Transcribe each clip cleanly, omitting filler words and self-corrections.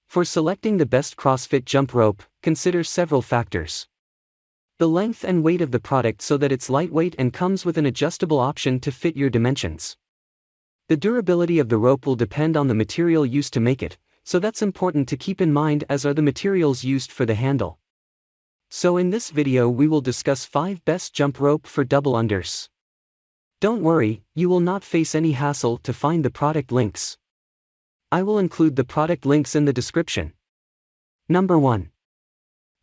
For selecting the best CrossFit jump rope, consider several factors. The length and weight of the product so that it's lightweight and comes with an adjustable option to fit your dimensions. The durability of the rope will depend on the material used to make it, so that's important to keep in mind, as are the materials used for the handle. So in this video we will discuss 5 best jump rope for double unders. Don't worry, you will not face any hassle to find the product links. I will include the product links in the description. Number 1.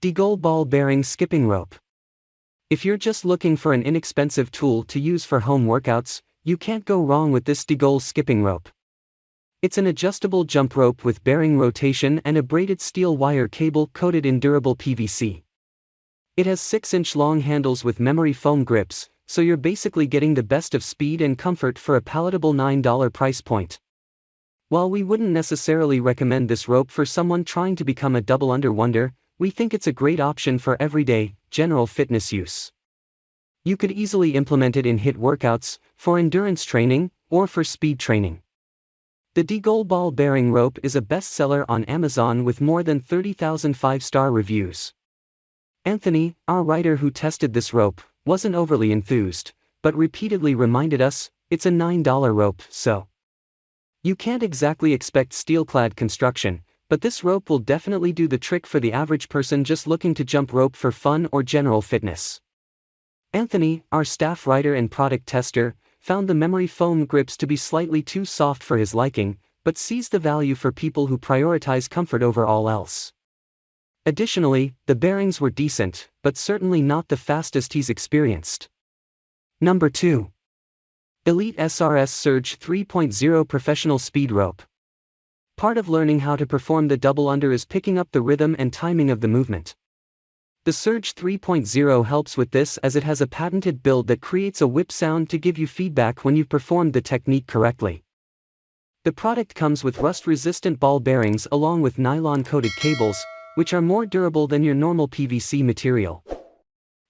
DeGol Ball Bearing Skipping Rope. If you're just looking for an inexpensive tool to use for home workouts, you can't go wrong with this DeGol skipping rope. It's an adjustable jump rope with bearing rotation and a braided steel wire cable coated in durable PVC. It has 6-inch long handles with memory foam grips, so you're basically getting the best of speed and comfort for a palatable $9 price point. While we wouldn't necessarily recommend this rope for someone trying to become a double under wonder, we think it's a great option for everyday, general fitness use. You could easily implement it in HIIT workouts, for endurance training, or for speed training. The DeGol Ball Bearing Rope is a bestseller on Amazon with more than 30,000 5-star reviews. Anthony, our writer who tested this rope, wasn't overly enthused, but repeatedly reminded us, it's a $9 rope, so you can't exactly expect steel-clad construction, but this rope will definitely do the trick for the average person just looking to jump rope for fun or general fitness. Anthony, our staff writer and product tester, found the memory foam grips to be slightly too soft for his liking, but sees the value for people who prioritize comfort over all else. Additionally, the bearings were decent, but certainly not the fastest he's experienced. Number 2. Elite SRS Surge 3.0 Professional Speed Rope. Part of learning how to perform the double under is picking up the rhythm and timing of the movement. The Surge 3.0 helps with this, as it has a patented build that creates a whip sound to give you feedback when you've performed the technique correctly. The product comes with rust-resistant ball bearings along with nylon-coated cables, which are more durable than your normal PVC material.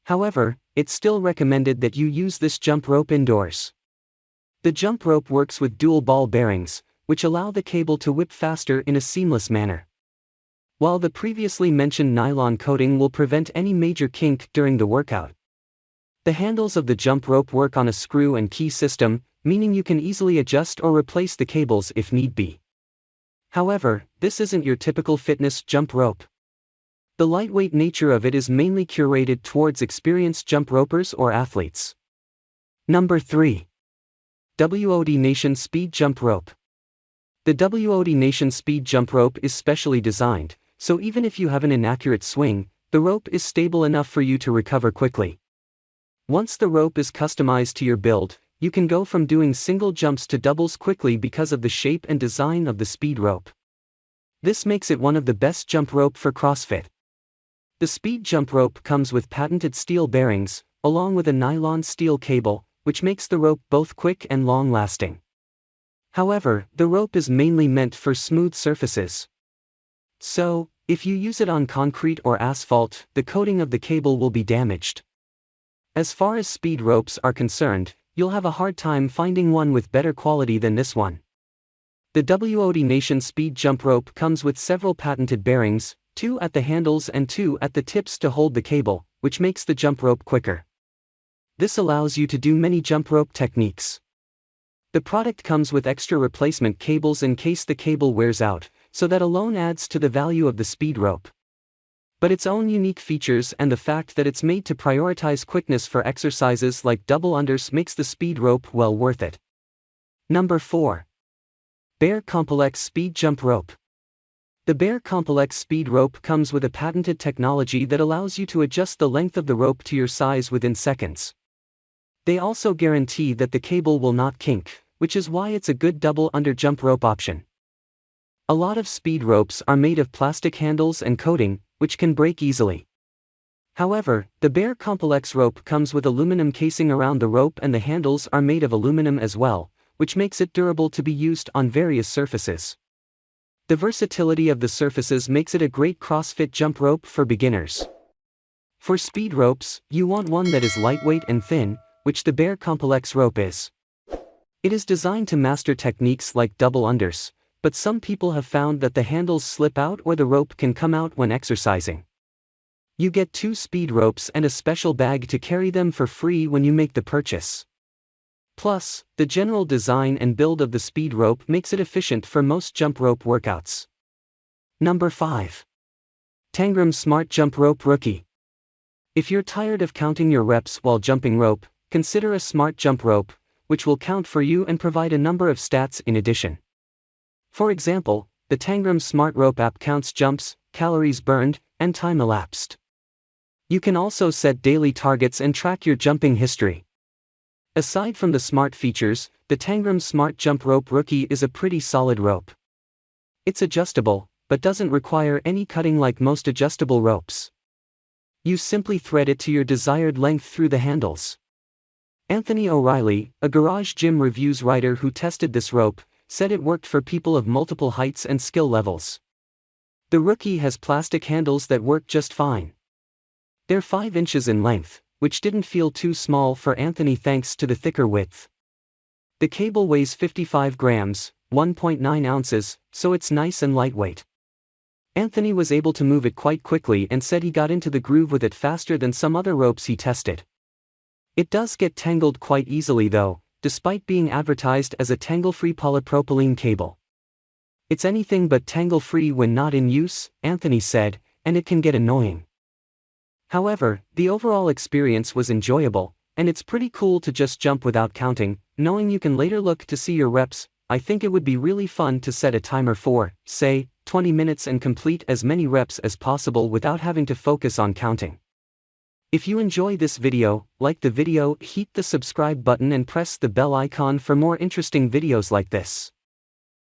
However, it's still recommended that you use this jump rope indoors. The jump rope works with dual ball bearings, which allow the cable to whip faster in a seamless manner. While the previously mentioned nylon coating will prevent any major kink during the workout, the handles of the jump rope work on a screw and key system, meaning you can easily adjust or replace the cables if need be. However, this isn't your typical fitness jump rope. The lightweight nature of it is mainly curated towards experienced jump ropers or athletes. Number 3. WOD Nation Speed Jump Rope. The WOD Nation Speed Jump Rope is specially designed, so even if you have an inaccurate swing, the rope is stable enough for you to recover quickly. Once the rope is customized to your build, you can go from doing single jumps to doubles quickly because of the shape and design of the speed rope. This makes it one of the best jump rope for CrossFit. The speed jump rope comes with patented steel bearings, along with a nylon steel cable, which makes the rope both quick and long-lasting. However, the rope is mainly meant for smooth surfaces. So, if you use it on concrete or asphalt, the coating of the cable will be damaged. As far as speed ropes are concerned, you'll have a hard time finding one with better quality than this one. The WOD Nation Speed Jump Rope comes with several patented bearings, 2 at the handles and 2 at the tips to hold the cable, which makes the jump rope quicker. This allows you to do many jump rope techniques. The product comes with extra replacement cables in case the cable wears out, so that alone adds to the value of the speed rope. But its own unique features and the fact that it's made to prioritize quickness for exercises like double unders makes the speed rope well worth it. Number 4. Bear Complex Speed Jump Rope. The Bear Complex Speed Rope comes with a patented technology that allows you to adjust the length of the rope to your size within seconds. They also guarantee that the cable will not kink, which is why it's a good double under jump rope option. A lot of speed ropes are made of plastic handles and coating, which can break easily. However, the Bear Complex rope comes with aluminum casing around the rope, and the handles are made of aluminum as well, which makes it durable to be used on various surfaces. The versatility of the surfaces makes it a great CrossFit jump rope for beginners. For speed ropes, you want one that is lightweight and thin, which the Bear Complex rope is. It is designed to master techniques like double unders, but some people have found that the handles slip out or the rope can come out when exercising. You get 2 speed ropes and a special bag to carry them for free when you make the purchase. Plus, the general design and build of the speed rope makes it efficient for most jump rope workouts. Number 5. Tangram Smart Jump Rope Rookie. If you're tired of counting your reps while jumping rope, consider a smart jump rope, which will count for you and provide a number of stats in addition. For example, the Tangram Smart Rope app counts jumps, calories burned, and time elapsed. You can also set daily targets and track your jumping history. Aside from the smart features, the Tangram Smart Jump Rope Rookie is a pretty solid rope. It's adjustable, but doesn't require any cutting like most adjustable ropes. You simply thread it to your desired length through the handles. Anthony O'Reilly, a garage gym reviews writer who tested this rope, said it worked for people of multiple heights and skill levels. The Rookie has plastic handles that work just fine. They're 5 inches in length, which didn't feel too small for Anthony thanks to the thicker width. The cable weighs 55 grams, 1.9 ounces, so it's nice and lightweight. Anthony was able to move it quite quickly and said he got into the groove with it faster than some other ropes he tested. It does get tangled quite easily though, despite being advertised as a tangle-free polypropylene cable. It's anything but tangle-free when not in use, Anthony said, and it can get annoying. However, the overall experience was enjoyable, and it's pretty cool to just jump without counting, knowing you can later look to see your reps. I think it would be really fun to set a timer for, say, 20 minutes and complete as many reps as possible without having to focus on counting. If you enjoy this video, like the video, hit the subscribe button and press the bell icon for more interesting videos like this.